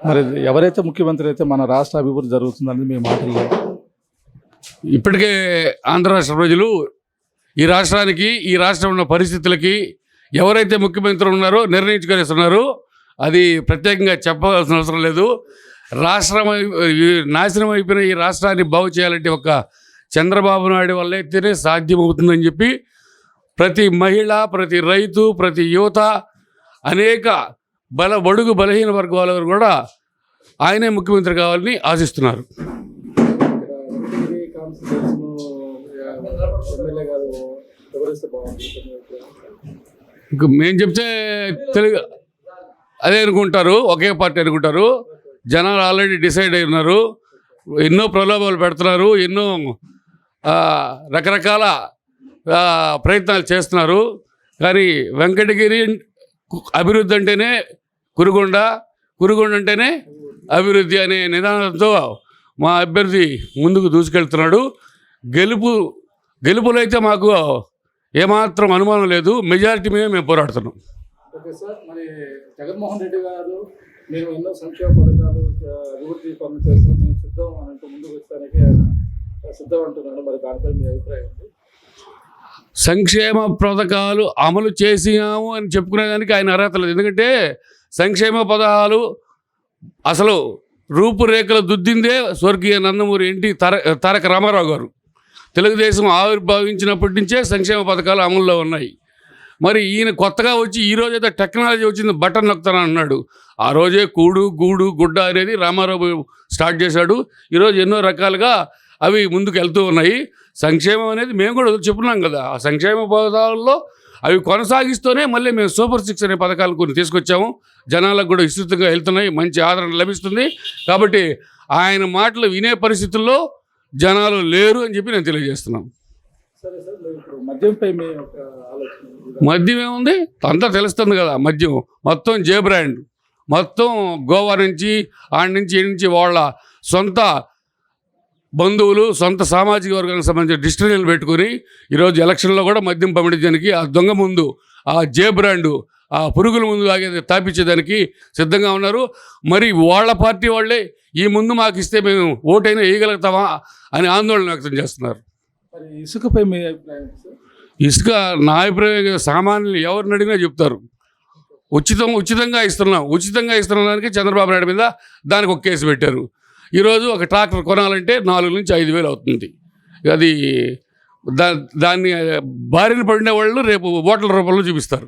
మరి ఎవరైతే ముఖ్యమంత్రి అయితే మన రాష్ట్ర అభివృద్ధి జరుగుతుందని మీ మాటల్లో? ఇప్పటికే ఆంధ్ర రాష్ట్ర ప్రజలు ఈ రాష్ట్రానికి, ఈ రాష్ట్రం ఉన్న పరిస్థితులకి ఎవరైతే ముఖ్యమంత్రి ఉన్నారో నిర్ణయించుకునేస్తున్నారు. అది ప్రత్యేకంగా చెప్పాల్సిన అవసరం లేదు. రాష్ట్రం నాశనం అయిపోయిన ఈ రాష్ట్రాన్ని బాగు చేయాలంటే ఒక చంద్రబాబు నాయుడు వల్ల అయితేనే సాధ్యమవుతుందని చెప్పి ప్రతి మహిళ, ప్రతి రైతు, ప్రతి యువత, అనేక బడుగు బలహీన వర్గాల వారు కూడా ఆయనే ముఖ్యమంత్రి కావాలని ఆశిస్తున్నారు. ఇంక మేము చెప్తే తెలుగు అదే అనుకుంటారు, ఒకే పార్టీ అనుకుంటారు. జనాలు ఆల్రెడీ డిసైడ్ అయి ఉన్నారు. ఎన్నో ప్రలోభాలు పెడుతున్నారు, ఎన్నో రకరకాల ప్రయత్నాలు చేస్తున్నారు. కానీ వెంకటగిరి అభివృద్ధి అంటేనే కురుగొండ, కురుగొండ అంటేనే అభివృద్ధి అనే నిదానంతో మా అభ్యర్థి ముందుకు దూసుకెళ్తున్నాడు. గెలుపులో అయితే మాకు ఏమాత్రం అనుమానం లేదు. మెజారిటీ మీద మేము పోరాడుతున్నాం. ఓకే సార్, మరి జగన్మోహన్ రెడ్డి గారు మేము ఎన్నో సంక్షేమ పథకాలు, అభివృద్ధి పనులు చేస్తాం, మేము సిద్ధం అంటూ ముందుకు వచ్చడానికి సిద్ధం అంటున్నాడు. మరి దానిపై మీ అభిప్రాయం ఏంటి? సంక్షేమ పథకాలు అమలు చేసినాము అని చెప్పుకునేదానికి ఆయన అర్హత లేదు. ఎందుకంటే సంక్షేమ పథకాలు అసలు రూపురేఖలు దుద్దిందే స్వర్గీయ నందమూరి తారక రామారావు గారు. తెలుగుదేశం ఆవిర్భావించినప్పటి నుంచే సంక్షేమ పథకాలు అమల్లో ఉన్నాయి. మరి ఈయన కొత్తగా వచ్చి ఈరోజు అయితే టెక్నాలజీ వచ్చింది, బటన్ నొక్కుతాను అన్నాడు. ఆ రోజే కూడు, గూడు, గుడ్డ అనేది రామారావు స్టార్ట్ చేశాడు. ఈరోజు ఎన్నో రకాలుగా అవి ముందుకు వెళ్తూ ఉన్నాయి. సంక్షేమం అనేది మేము కూడా చెప్పున్నాం కదా. ఆ సంక్షేమ పథకాలలో అవి కొనసాగిస్తూనే మళ్ళీ మేము సూపర్ 6 అనే పథకాలు కొన్ని తీసుకొచ్చాము. జనాలకు కూడా విస్తృతంగా వెళ్తున్నాయి, మంచి ఆదరణ లభిస్తుంది. కాబట్టి ఆయన మాటలు వినే పరిస్థితుల్లో జనాలు లేరు అని చెప్పి నేను తెలియజేస్తున్నాను. మద్యంపై మీ యొక్క ఆలోచన? మద్యం ఏముంది, అంతా తెలుస్తుంది కదా. మద్యం మొత్తం జే బ్రాండ్, మొత్తం గోవా నుంచి ఆడి నుంచి ఈ నుంచి వాళ్ళ సొంత బంధువులు, సొంత సామాజిక వర్గానికి సంబంధించిన డిస్టిలరీలు పెట్టుకుని ఈరోజు ఎలక్షన్లో కూడా మద్యం పంపించడానికి, ఆ దొంగ ముందు, ఆ జే బ్రాండు, ఆ పురుగుల ముందు ఆగేది తాపించేదానికి సిద్ధంగా ఉన్నారు. మరి వాళ్ళ పార్టీ వాళ్ళే ఈ ముందు మాకు ఇస్తే మేము ఓటైనా వేయగలుగుతామా అని ఆందోళన వ్యక్తం చేస్తున్నారు. మరి ఇసుకపై మీ అభిప్రాయం? ఇసుక నా అభిప్రాయం సామాన్యులు ఎవరిని అడిగినా చెప్తారు. ఉచితంగా ఇస్తున్న దానికి చంద్రబాబు నాయుడు మీద దానికి ఒక కేసు పెట్టారు. ఈరోజు ఒక ట్రాక్టర్ కొనాలంటే 4,000 నుంచి 5,000 అవుతుంది. అది దాన్ని బారిన పడిన వాళ్ళు రేపు ఓట్ల రూపంలో చూపిస్తారు.